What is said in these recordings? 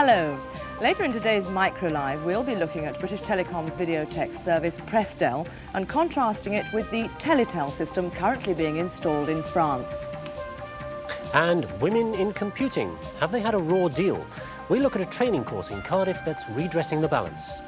Hello. Later in today's Micro Live, we'll be looking at British Telecom's video text service Prestel and contrasting it with the Teletel system currently being installed in France. And women in computing, have they had a raw deal? We look at a training course in Cardiff that's redressing the balance.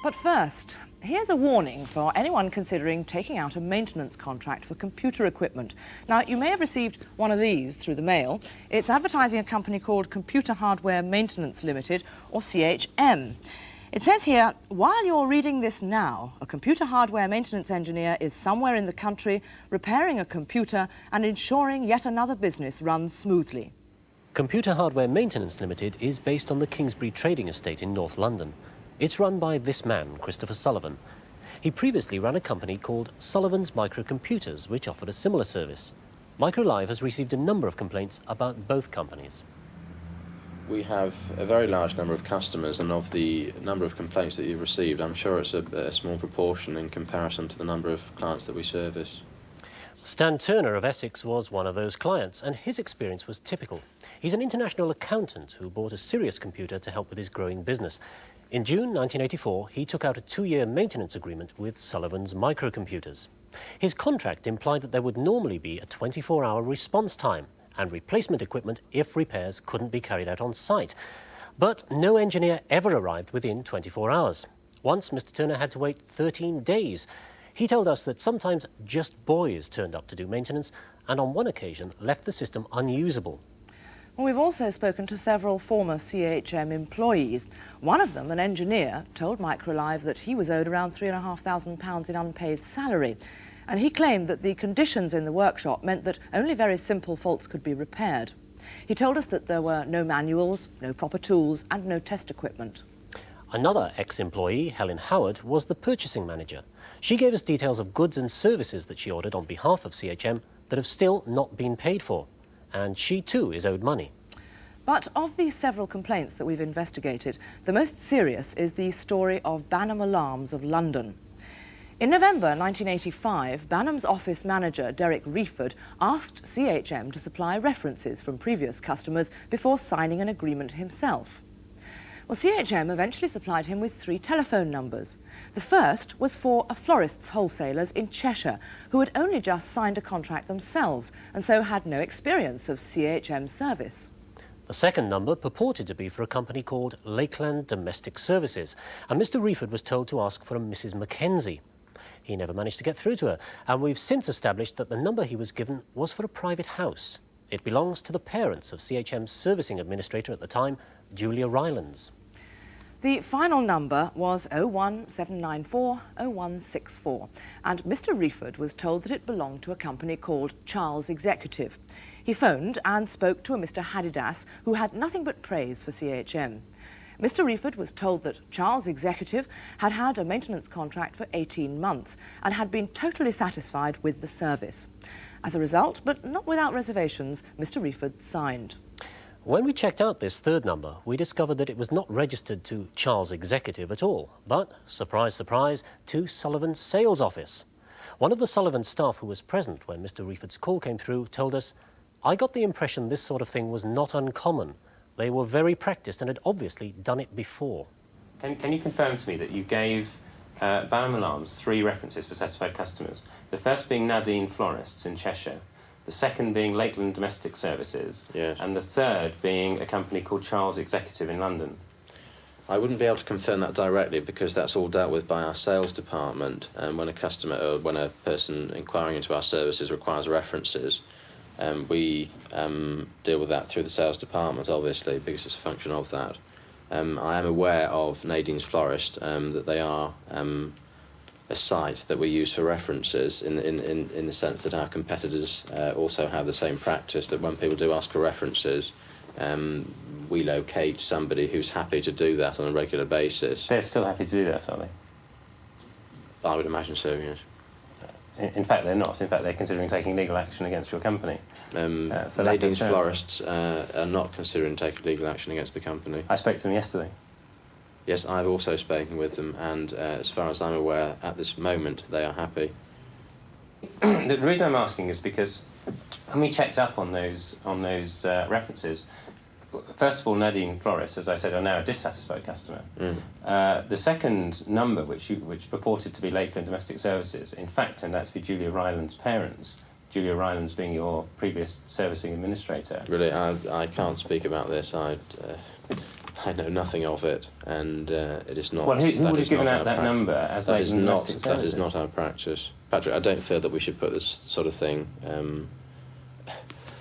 But first, here's a warning for anyone considering taking out a maintenance contract for computer equipment. Now, you may have received one of these through the mail. It's advertising a company called Computer Hardware Maintenance Limited, or CHM. It says here, while you're reading this now, a computer hardware maintenance engineer is somewhere in the country repairing a computer and ensuring yet another business runs smoothly. Computer Hardware Maintenance Limited is based on the Kingsbury Trading Estate in North London. It's run by this man, Christopher Sullivan. He previously ran a company called Sullivan's Microcomputers, which offered a similar service. Micro Live has received a number of complaints about both companies. We have a very large number of customers, and of the number of complaints that you've received, I'm sure it's a small proportion in comparison to the number of clients that we service. Stan Turner of Essex was one of those clients, and his experience was typical. He's an international accountant who bought a serious computer to help with his growing business. In June 1984, he took out a 2-year maintenance agreement with Sullivan's Microcomputers. His contract implied that there would normally be a 24-hour response time and replacement equipment if repairs couldn't be carried out on site. But no engineer ever arrived within 24 hours. Once, Mr. Turner had to wait 13 days. He told us that sometimes just boys turned up to do maintenance and on one occasion left the system unusable. Well, we've also spoken to several former CHM employees. One of them, an engineer, told Micro Live that he was owed around £3,500 in unpaid salary. And he claimed that the conditions in the workshop meant that only very simple faults could be repaired. He told us that there were no manuals, no proper tools and no test equipment. Another ex-employee, Helen Howard, was the purchasing manager. She gave us details of goods and services that she ordered on behalf of CHM that have still not been paid for. And she too is owed money. But of the several complaints that we've investigated, the most serious is the story of Banham Alarms of London. In November 1985, Banham's office manager, Derek Reeford, asked CHM to supply references from previous customers before signing an agreement himself. Well, CHM eventually supplied him with 3 telephone numbers. The first was for a florist's wholesalers in Cheshire, who had only just signed a contract themselves and so had no experience of CHM service. The second number purported to be for a company called Lakeland Domestic Services, and Mr. Reeford was told to ask for a Mrs. Mackenzie. He never managed to get through to her, and we've since established that the number he was given was for a private house. It belongs to the parents of CHM's servicing administrator at the time, Julia Rylands. The final number was 01794 0164, and Mr. Reeford was told that it belonged to a company called Charles Executive. He phoned and spoke to a Mr. Hadidas, who had nothing but praise for CHM. Mr. Reeford was told that Charles Executive had had a maintenance contract for 18 months and had been totally satisfied with the service. As a result, but not without reservations, Mr. Reeford signed. When we checked out this third number, we discovered that it was not registered to Charles Executive at all, but, surprise, surprise, to Sullivan's sales office. One of the Sullivan staff who was present when Mr. Reeford's call came through told us, "I got the impression this sort of thing was not uncommon. They were very practiced and had obviously done it before." Can you confirm to me that you gave Banham Alarms 3 references for satisfied customers? The first being Nadine Florists in Cheshire, the second being Lakeland Domestic Services, yes, and the third being a company called Charles Executive in London. I wouldn't be able to confirm that directly because that's all dealt with by our sales department, and when a customer or when a person inquiring into our services requires references, we deal with that through the sales department, obviously, because it's a function of that. I am aware of Nadine's Florist, that they are a site that we use for references in the sense that our competitors also have the same practice, that when people do ask for references, we locate somebody who's happy to do that on a regular basis. They're still happy to do that, are they? I would imagine so, yes. In fact, they're not. In fact, they're considering taking legal action against your company. Nadine's Florists are not considering taking legal action against the company. I spoke to them yesterday. Yes, I've also spoken with them, and as far as I'm aware, at this moment, they are happy. The reason I'm asking is because when we checked up on those references, first of all, Nadine Flores, as I said, are now a dissatisfied customer. The second number, which purported to be Lakeland Domestic Services, in fact turned out to be Julia Ryland's parents. Julia Ryland's being your previous servicing administrator. Really, I can't speak about this. I know nothing of it, and it is not. Well, who would have given out that number as Lakeland Domestic Services? That is not our practice. Patrick, I don't feel that we should put this sort of thing.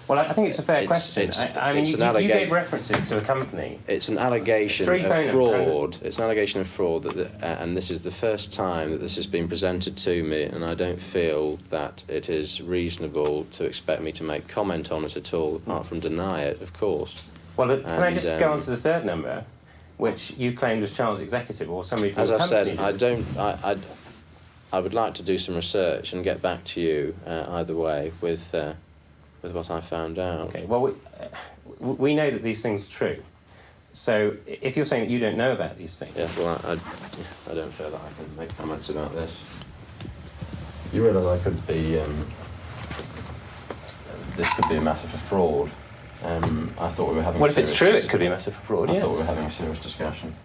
Well, I think it's a fair question. I mean, you gave references to a company. It's an allegation of fraud. It's an allegation of fraud, and this is the first time that this has been presented to me, and I don't feel that it is reasonable to expect me to make comment on it at all, apart from deny it, of course. Well, can I just go on to the third number, which you claimed was Charles Executive or somebody from the company? As I said, I would like to do some research and get back to you either way with what I found out. Okay, well, we know that these things are true. So if you're saying that you don't know about these things... Yes, well, I don't feel that I can make comments about this. You realise I could be... this could be a matter for fraud. I thought we were having... Well, if it's true, it could be a matter for fraud, I thought we were having a serious discussion.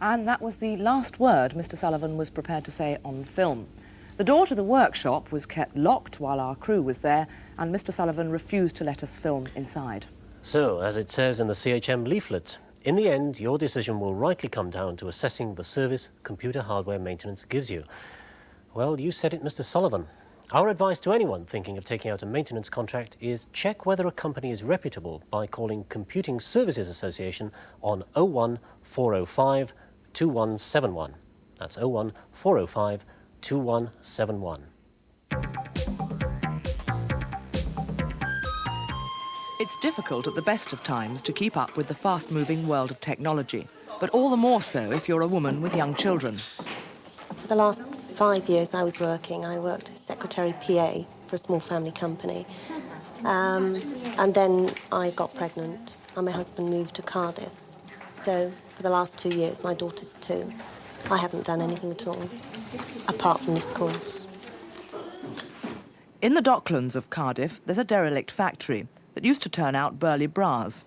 And that was the last word Mr. Sullivan was prepared to say on film. The door to the workshop was kept locked while our crew was there, and Mr. Sullivan refused to let us film inside. So, as it says in the CHM leaflet, in the end, your decision will rightly come down to assessing the service computer hardware maintenance gives you. Well, you said it, Mr. Sullivan. Our advice to anyone thinking of taking out a maintenance contract is check whether a company is reputable by calling Computing Services Association on 01 405 2171. That's 01 405 2171. It's difficult at the best of times to keep up with the fast-moving world of technology, but all the more so if you're a woman with young children. For the last 5 years I worked as secretary PA for a small family company. And then I got pregnant and my husband moved to Cardiff. So for the last 2 years, my daughter's 2. I haven't done anything at all, apart from this course. In the docklands of Cardiff, there's a derelict factory that used to turn out Burley bras.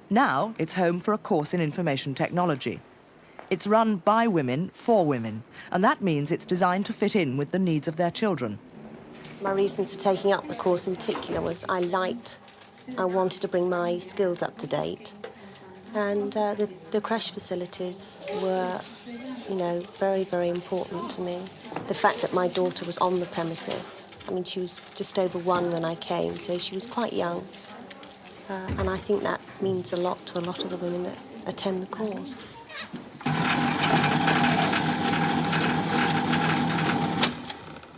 Now it's home for a course in information technology. It's run by women for women, and that means it's designed to fit in with the needs of their children. My reasons for taking up the course in particular was I wanted to bring my skills up to date. And the crash facilities were, very, very important to me. The fact that my daughter was on the premises. I mean, she was just over 1 when I came, so she was quite young. And I think that means a lot to a lot of the women that attend the course.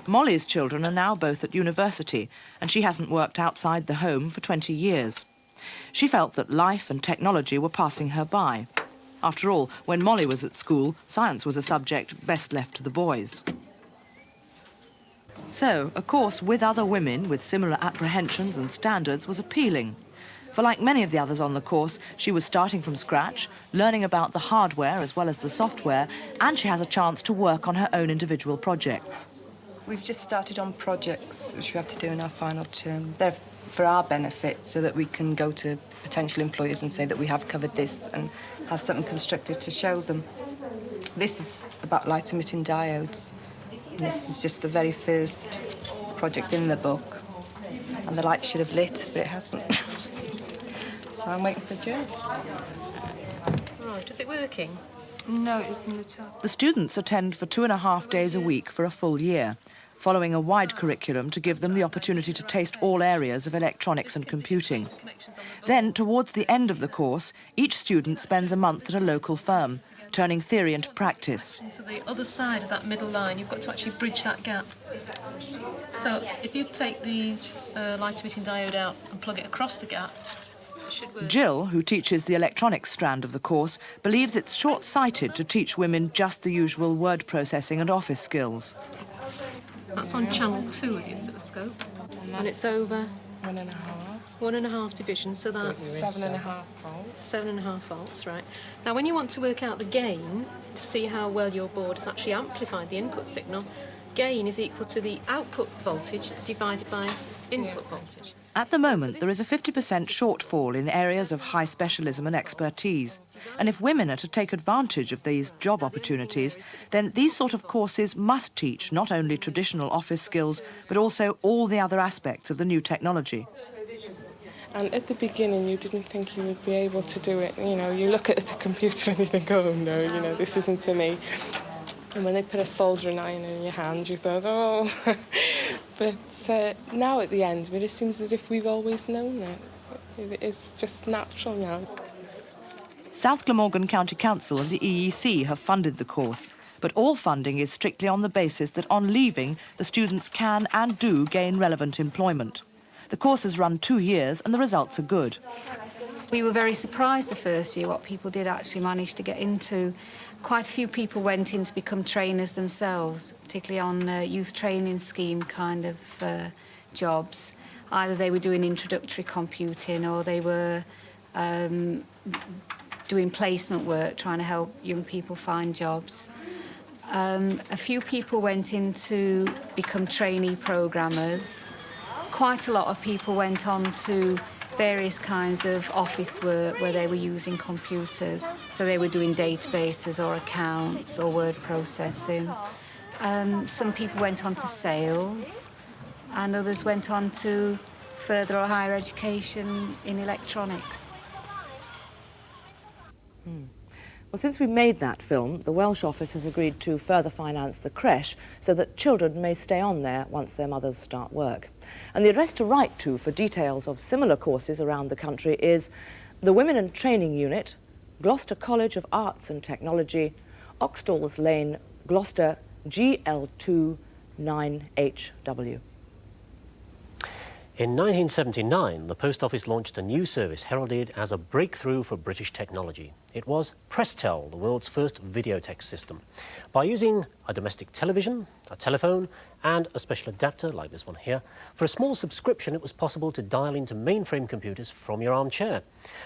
Molly's children are now both at university, and she hasn't worked outside the home for 20 years. She felt that life and technology were passing her by. After all, when Molly was at school, science was a subject best left to the boys. So, a course with other women with similar apprehensions and standards was appealing. For like many of the others on the course, she was starting from scratch, learning about the hardware as well as the software, and she has a chance to work on her own individual projects. We've just started on projects which we have to do in our final term. They're for our benefit so that we can go to potential employers and say that we have covered this and have something constructive to show them. This is about light-emitting diodes. And this is just the very first project in the book. And the light should have lit, but it hasn't. So I'm waiting for Joe. Right, is it working? No, it's in the top. The students attend for 2.5 days a week for a full year, following a wide curriculum to give them the opportunity to taste all areas of electronics and computing. Then, towards the end of the course, each student spends a month at a local firm, turning theory into practice. To the other side of that middle line, you've got to actually bridge that gap. So if you take the light-emitting diode out and plug it across the gap, it should work. Jill, who teaches the electronics strand of the course, believes it's short-sighted to teach women just the usual word processing and office skills. That's on channel 2 of the oscilloscope. And it's over 1.5. 1.5 divisions, so that's 7.5 volts. 7.5 volts, right. Now, when you want to work out the gain to see how well your board has actually amplified the input signal, gain is equal to the output voltage divided by input voltage. At the moment, there is a 50% shortfall in areas of high specialism and expertise. And if women are to take advantage of these job opportunities, then these sort of courses must teach not only traditional office skills, but also all the other aspects of the new technology. And at the beginning, you didn't think you would be able to do it. You know, you look at the computer and you think, oh, no, you know, this isn't for me. And when they put a soldering iron in your hand, you thought, oh. But now at the end, it seems as if we've always known it. It's just natural now. South Glamorgan County Council and the EEC have funded the course, but all funding is strictly on the basis that on leaving, the students can and do gain relevant employment. The course has run 2 years and the results are good. We were very surprised the first year what people did actually manage to get into. Quite a few people went in to become trainers themselves, particularly on youth training scheme kind of jobs. Either they were doing introductory computing or they were doing placement work, trying to help young people find jobs. A few people went in to become trainee programmers. Quite a lot of people went on to various kinds of office work where they were using computers. So they were doing databases or accounts or word processing. Some people went on to sales and others went on to further or higher education in electronics. Well, since we made that film, the Welsh office has agreed to further finance the creche so that children may stay on there once their mothers start work. And the address to write to for details of similar courses around the country is the Women and Training Unit, Gloucester College of Arts and Technology, Oxtalls Lane, Gloucester, GL2 9HW. In 1979, the Post Office launched a new service heralded as a breakthrough for British technology. It was Prestel, the world's first videotext system. By using a domestic television, a telephone and a special adapter like this one here, for a small subscription it was possible to dial into mainframe computers from your armchair.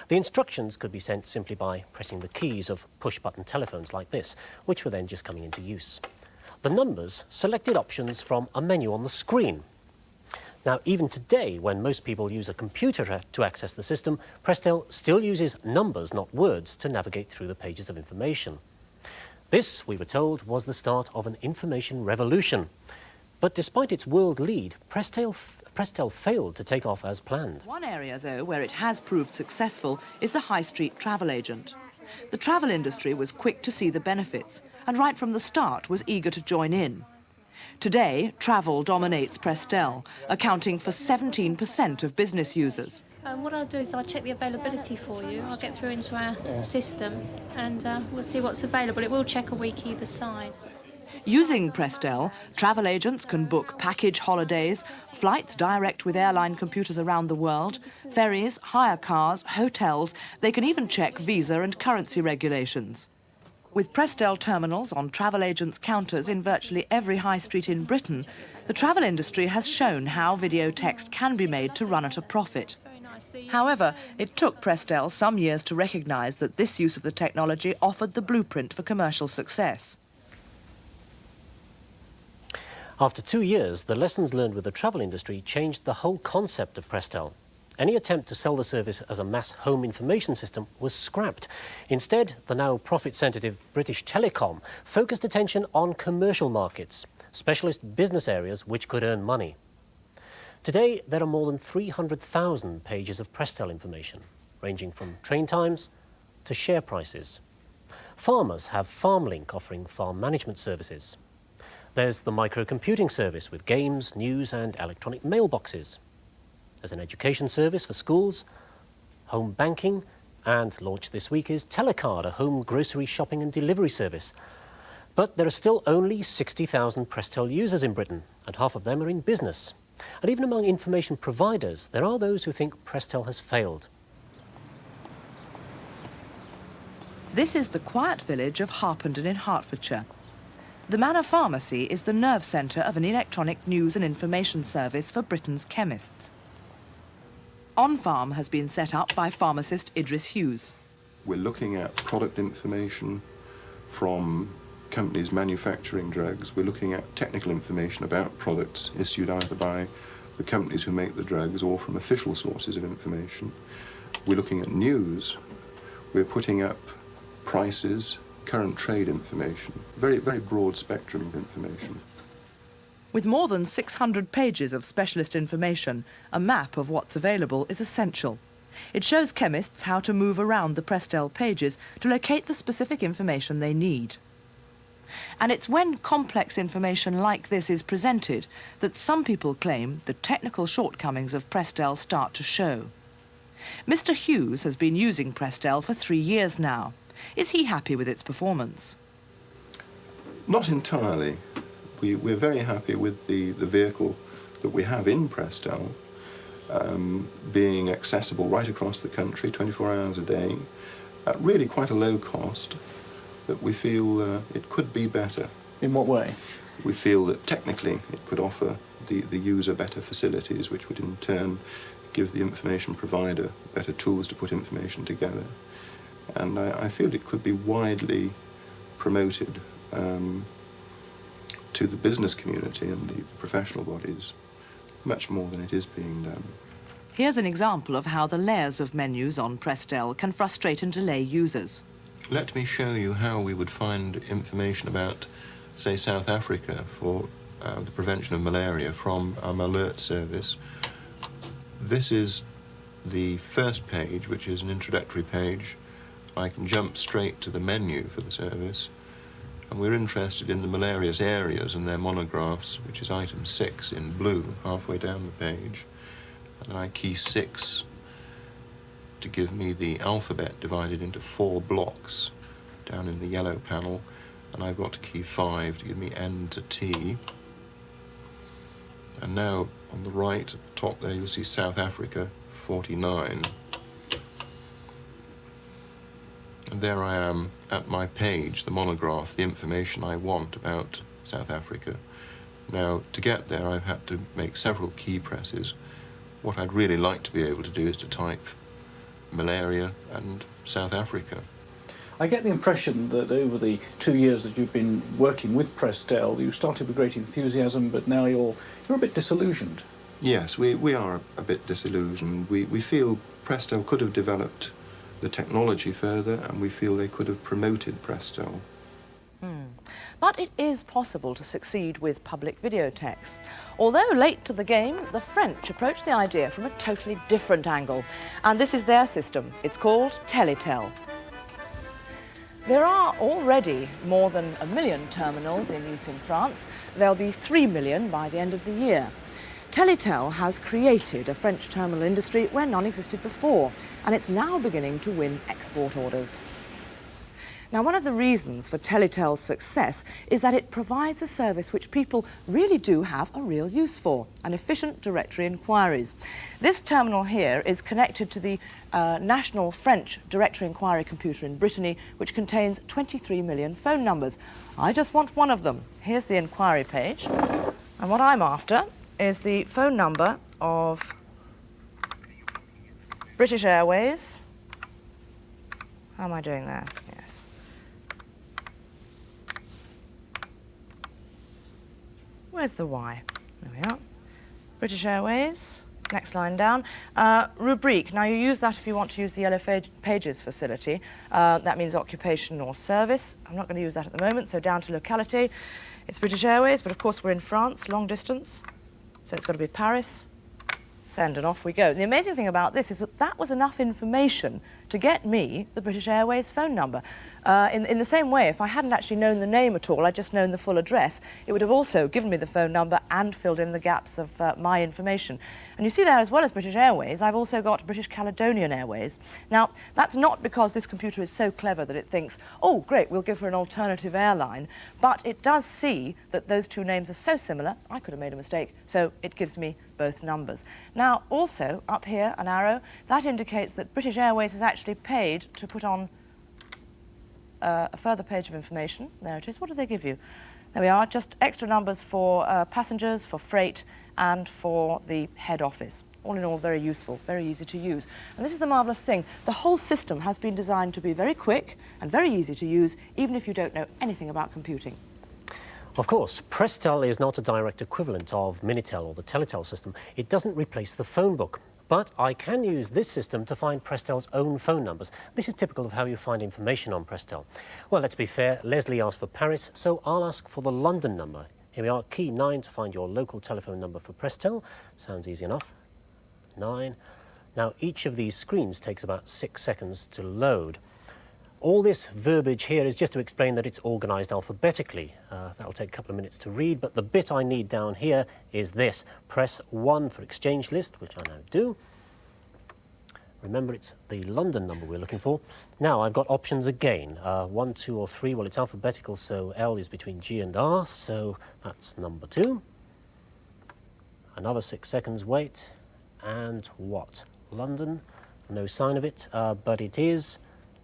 The instructions could be sent simply by pressing the keys of push-button telephones like this, which were then just coming into use. The numbers selected options from a menu on the screen. Now, even today, when most people use a computer to access the system, Prestel still uses numbers, not words, to navigate through the pages of information. This, we were told, was the start of an information revolution. But despite its world lead, Prestel failed to take off as planned. One area, though, where it has proved successful is the high street travel agent. The travel industry was quick to see the benefits and right from the start was eager to join in. Today, travel dominates Prestel, accounting for 17% of business users. What I'll do is I'll check the availability for you. I'll get through into our system and we'll see what's available. It will check a week either side. Using Prestel, travel agents can book package holidays, flights direct with airline computers around the world, ferries, hire cars, hotels. They can even check visa and currency regulations. With Prestel terminals on travel agents' counters in virtually every high street in Britain, the travel industry has shown how video text can be made to run at a profit. However, it took Prestel some years to recognise that this use of the technology offered the blueprint for commercial success. After 2 years, the lessons learned with the travel industry changed the whole concept of Prestel. Any attempt to sell the service as a mass home information system was scrapped. Instead, the now profit-sensitive British Telecom focused attention on commercial markets, specialist business areas which could earn money. Today, there are more than 300,000 pages of Prestel information, ranging from train times to share prices. Farmers have FarmLink offering farm management services. There's the microcomputing service with games, news and electronic mailboxes. There's an education service for schools, home banking, and launched this week is Telecard, a home grocery shopping and delivery service. But there are still only 60,000 Prestel users in Britain, and half of them are in business. And even among information providers, there are those who think Prestel has failed. This is the quiet village of Harpenden in Hertfordshire. The Manor Pharmacy is the nerve centre of an electronic news and information service for Britain's chemists. On Farm has been set up by pharmacist Idris Hughes. We're looking at product information from companies manufacturing drugs. We're looking at technical information about products issued either by the companies who make the drugs or from official sources of information. We're looking at news. We're putting up prices, current trade information, very, very broad spectrum of information. With more than 600 pages of specialist information, a map of what's available is essential. It shows chemists how to move around the Prestel pages to locate the specific information they need. And it's when complex information like this is presented that some people claim the technical shortcomings of Prestel start to show. Mr. Hughes has been using Prestel for 3 years now. Is he happy with its performance? Not entirely. We're very happy with the vehicle that we have in Prestel, being accessible right across the country, 24 hours a day, at really quite a low cost, that we feel it could be better. In what way? We feel that technically it could offer the user better facilities, which would in turn give the information provider better tools to put information together. And I feel it could be widely promoted to the business community and the professional bodies, much more than it is being done. Here's an example of how the layers of menus on Prestel can frustrate and delay users. Let me show you how we would find information about, say, South Africa for the prevention of malaria from our alert service. This is the first page, which is an introductory page. I can jump straight to the menu for the service. And we're interested in the malarious areas and their monographs, which is item 6 in blue, halfway down the page. And I key 6 to give me the alphabet divided into 4 blocks down in the yellow panel. And I've got to key 5 to give me N to T. And now on the right, at the top there, you'll see South Africa, 49. And there I am at my page, the monograph, the information I want about South Africa. Now, to get there, I've had to make several key presses. What I'd really like to be able to do is to type malaria and South Africa. I get the impression that over the 2 years that you've been working with Prestel, you started with great enthusiasm, but now you're a bit disillusioned. Yes, we are a bit disillusioned. We feel Prestel could have developed the technology further, and we feel they could have promoted Prestel. But it is possible to succeed with public videotex. Although late to the game, the French approached the idea from a totally different angle, and this is their system. It's called Teletel. There are already more than 1 million terminals in use in France. There'll be 3 million by the end of the year. Teletel has created a French terminal industry where none existed before, and it's now beginning to win export orders. Now, one of the reasons for Teletel's success is that it provides a service which people really do have a real use for, an efficient directory inquiries. This terminal here is connected to the national French directory inquiry computer in Brittany, which contains 23 million phone numbers. I just want one of them. Here's the inquiry page, and what I'm after is the phone number of British Airways. How am I doing there? Yes. Where's the Y? There we are. British Airways. Next line down. Rubrique. Now, you use that if you want to use the Yellow Pages facility. That means occupation or service. I'm not going to use that at the moment, so down to locality. It's British Airways, but of course we're in France, long distance. So it's got to be Paris. Send, and off we go. The amazing thing about this is that that was enough information to get me the British Airways phone number. In the same way, if I hadn't actually known the name at all, I'd just known the full address, it would have also given me the phone number and filled in the gaps of my information. And you see there, as well as British Airways, I've also got British Caledonian Airways. Now, that's not because this computer is so clever that it thinks, oh, great, we'll give her an alternative airline, but it does see that those two names are so similar, I could have made a mistake, so it gives me both numbers. Now, also, up here, an arrow, that indicates that British Airways has actually paid to put on a further page of information. There it is. What do they give you? There we are, just extra numbers for passengers, for freight, and for the head office. All in all, very useful, very easy to use. And this is the marvellous thing. The whole system has been designed to be very quick and very easy to use, even if you don't know anything about computing. Of course, Prestel is not a direct equivalent of Minitel or the Teletel system. It doesn't replace the phone book. But I can use this system to find Prestel's own phone numbers. This is typical of how you find information on Prestel. Well, let's be fair, Lesley asked for Paris, so I'll ask for the London number. Here we are, key 9 to find your local telephone number for Prestel. Sounds easy enough. 9. Now, each of these screens takes about 6 seconds to load. All this verbiage here is just to explain that it's organised alphabetically. That'll take a couple of minutes to read, but the bit I need down here is this. Press 1 for exchange list, which I now do. Remember, it's the London number we're looking for. Now, I've got options again. 1, 2 or 3, well, it's alphabetical, so L is between G and R, so that's number 2. Another 6 seconds wait, and what? London, no sign of it, but it is...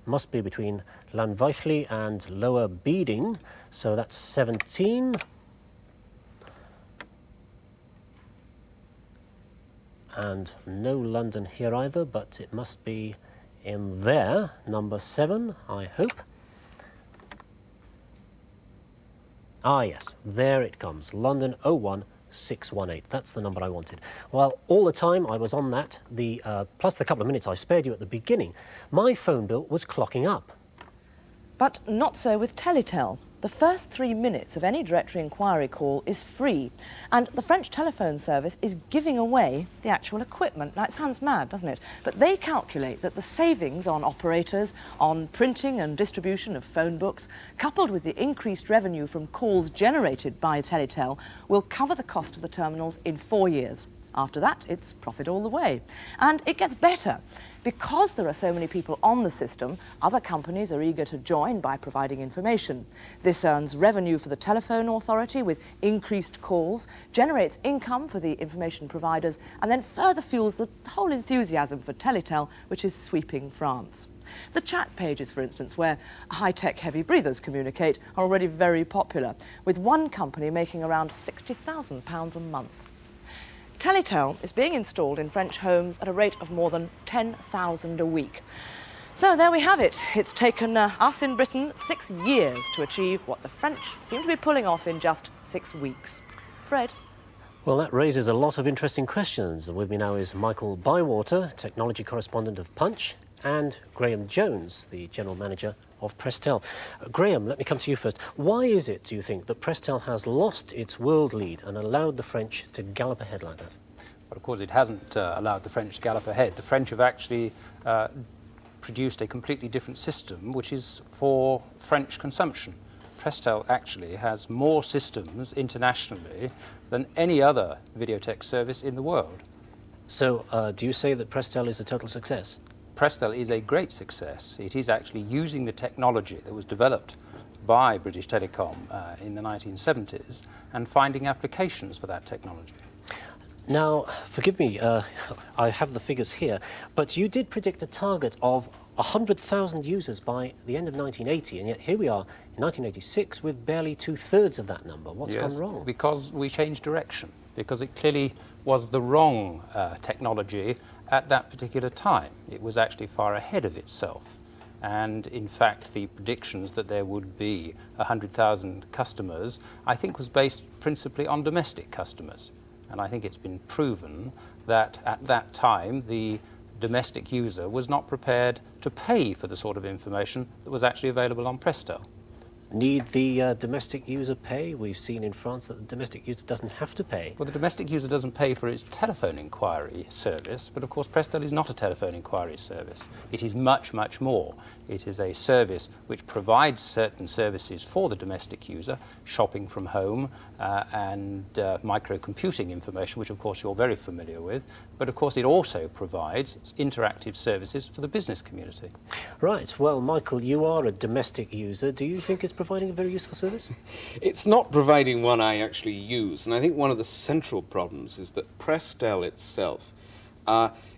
must be between Llanfairpwll and Lower Beeding, so that's 17. And no London here either, but it must be in there, number 7, I hope. Ah yes, there it comes, London 01618. That's the number I wanted. Well, all the time I was on that, plus the couple of minutes I spared you at the beginning, my phone bill was clocking up. But not so with Teletel. The first 3 minutes of any directory inquiry call is free, and the French telephone service is giving away the actual equipment. Now, it sounds mad, doesn't it? But they calculate that the savings on operators, on printing and distribution of phone books, coupled with the increased revenue from calls generated by Teletel, will cover the cost of the terminals in 4 years. After that, it's profit all the way. And it gets better. Because there are so many people on the system, other companies are eager to join by providing information. This earns revenue for the telephone authority with increased calls, generates income for the information providers, and then further fuels the whole enthusiasm for Teletel, which is sweeping France. The chat pages, for instance, where high-tech heavy breathers communicate, are already very popular, with one company making around £60,000 a month. Teletel is being installed in French homes at a rate of more than 10,000 a week. So there we have it. It's taken us in Britain 6 years to achieve what the French seem to be pulling off in just 6 weeks. Fred? Well, that raises a lot of interesting questions. With me now is Michael Bywater, technology correspondent of Punch, and Graham Jones, the general manager of Prestel. Graham, let me come to you first. Why is it, do you think, that Prestel has lost its world lead and allowed the French to gallop ahead like that? Well, of course, it hasn't allowed the French to gallop ahead. The French have actually produced a completely different system, which is for French consumption. Prestel actually has more systems internationally than any other videotex service in the world. So, do you say that Prestel is a total success? Prestel is a great success. It is actually using the technology that was developed by British Telecom in the 1970s and finding applications for that technology. Now, forgive me, I have the figures here, but you did predict a target of 100,000 users by the end of 1980, and yet here we are in 1986 with barely 2/3 of that number. What's gone wrong? Because we changed direction, because it clearly was the wrong technology at that particular time. It was actually far ahead of itself. And in fact, the predictions that there would be 100,000 customers, I think was based principally on domestic customers. And I think it's been proven that at that time, the domestic user was not prepared to pay for the sort of information that was actually available on Prestel. Need the domestic user pay? We've seen in France that the domestic user doesn't have to pay. Well, the domestic user doesn't pay for its telephone inquiry service, but of course Prestel is not a telephone inquiry service. It is much, much more. It is a service which provides certain services for the domestic user, shopping from home and microcomputing information, which of course you're very familiar with, but of course it also provides interactive services for the business community. Right, well, Michael, you are a domestic user. Do you think it's providing a very useful service? It's not providing one I actually use, and I think one of the central problems is that Prestel itself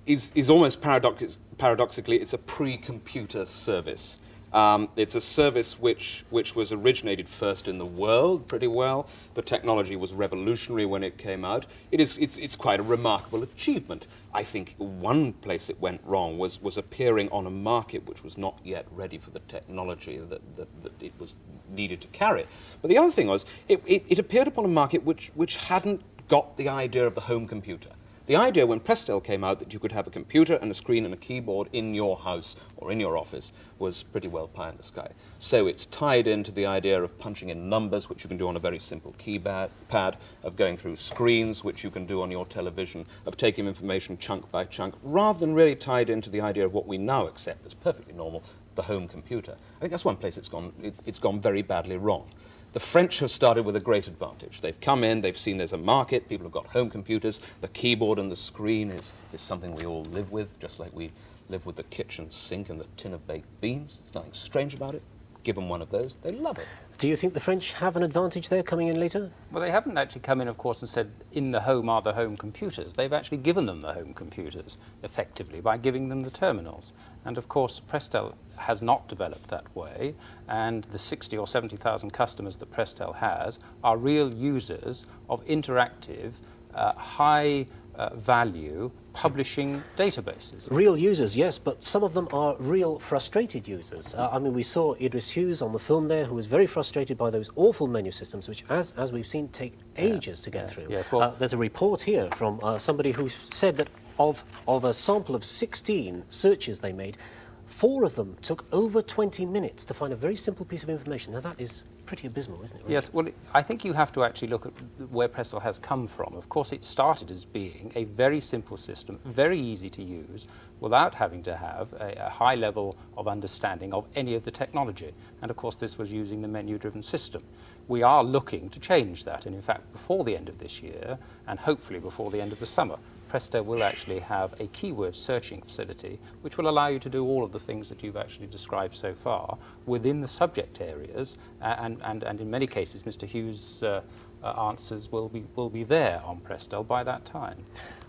is almost paradoxically, it's a pre-computer service. It's a service which was originated first in the world pretty well. The technology was revolutionary when it came out. It's quite a remarkable achievement. I think one place it went wrong was appearing on a market which was not yet ready for the technology that it was needed to carry. But the other thing was, it appeared upon a market which hadn't got the idea of the home computer. The idea when Prestel came out that you could have a computer and a screen and a keyboard in your house or in your office was pretty well pie in the sky. So it's tied into the idea of punching in numbers, which you can do on a very simple keypad, of going through screens, which you can do on your television, of taking information chunk by chunk, rather than really tied into the idea of what we now accept as perfectly normal, the home computer. I think that's one place it's gone very badly wrong. The French have started with a great advantage. They've come in, they've seen there's a market, people have got home computers, the keyboard and the screen is something we all live with, just like we live with the kitchen sink and the tin of baked beans. There's nothing strange about it. Give them one of those, they love it. Do you think the French have an advantage there coming in later? Well, they haven't actually come in, of course, and said, in the home are the home computers. They've actually given them the home computers, effectively, by giving them the terminals. And, of course, Prestel has not developed that way, and the 60 or 70,000 customers that Prestel has are real users of interactive, high-value publishing databases. Real users, yes, but some of them are real frustrated users. I mean, we saw Idris Hughes on the film there, who was very frustrated by those awful menu systems, which, as we've seen, take ages to get through. Yes, well, there's a report here from somebody who said that of a sample of 16 searches they made, 4 of them took over 20 minutes to find a very simple piece of information. Now, that is pretty abysmal, isn't it? Really? Yes, well, I think you have to actually look at where Prestel has come from. Of course, it started as being a very simple system, very easy to use, without having to have a high level of understanding of any of the technology. And, of course, this was using the menu-driven system. We are looking to change that, and, in fact, before the end of this year, and hopefully before the end of the summer, Prestel will actually have a keyword searching facility which will allow you to do all of the things that you've actually described so far within the subject areas, and in many cases Mr. Hughes' answers will be there on Prestel by that time.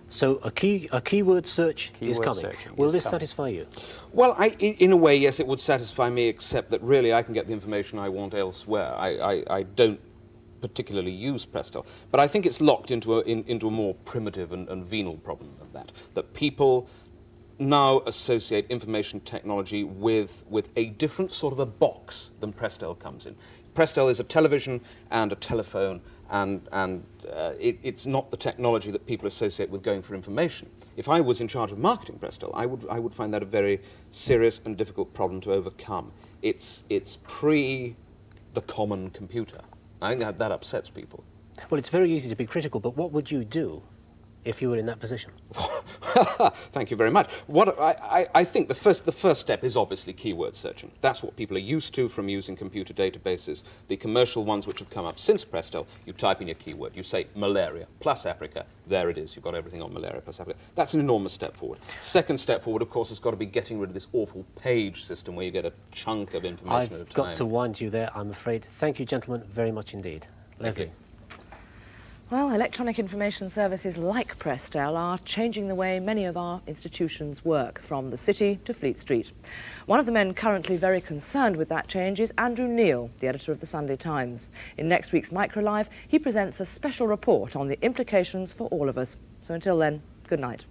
So a keyword search is coming. Will this satisfy you? Well, in a way, yes, it would satisfy me, except that really I can get the information I want elsewhere. I don't particularly use Prestel, but I think it's locked into a more primitive and venal problem than that people now associate information technology with a different sort of a box than Prestel comes in. Prestel is a television and a telephone, and it's not the technology that people associate with going for information. If I was in charge of marketing Prestel, I would find that a very serious and difficult problem to overcome. It's pre the common computer. I think that upsets people. Well, it's very easy to be critical, but what would you do if you were in that position? Thank you very much. I think the first step is obviously keyword searching. That's what people are used to from using computer databases. The commercial ones which have come up since Prestel, you type in your keyword, you say malaria plus Africa, there it is, you've got everything on malaria plus Africa. That's an enormous step forward. Second step forward, of course, has got to be getting rid of this awful page system where you get a chunk of information at a time. I've got to wind you there, I'm afraid. Thank you, gentlemen, very much indeed. Lesley. Well, electronic information services like Prestel are changing the way many of our institutions work, from the city to Fleet Street. One of the men currently very concerned with that change is Andrew Neil, the editor of the Sunday Times. In next week's Microlive, he presents a special report on the implications for all of us. So until then, good night.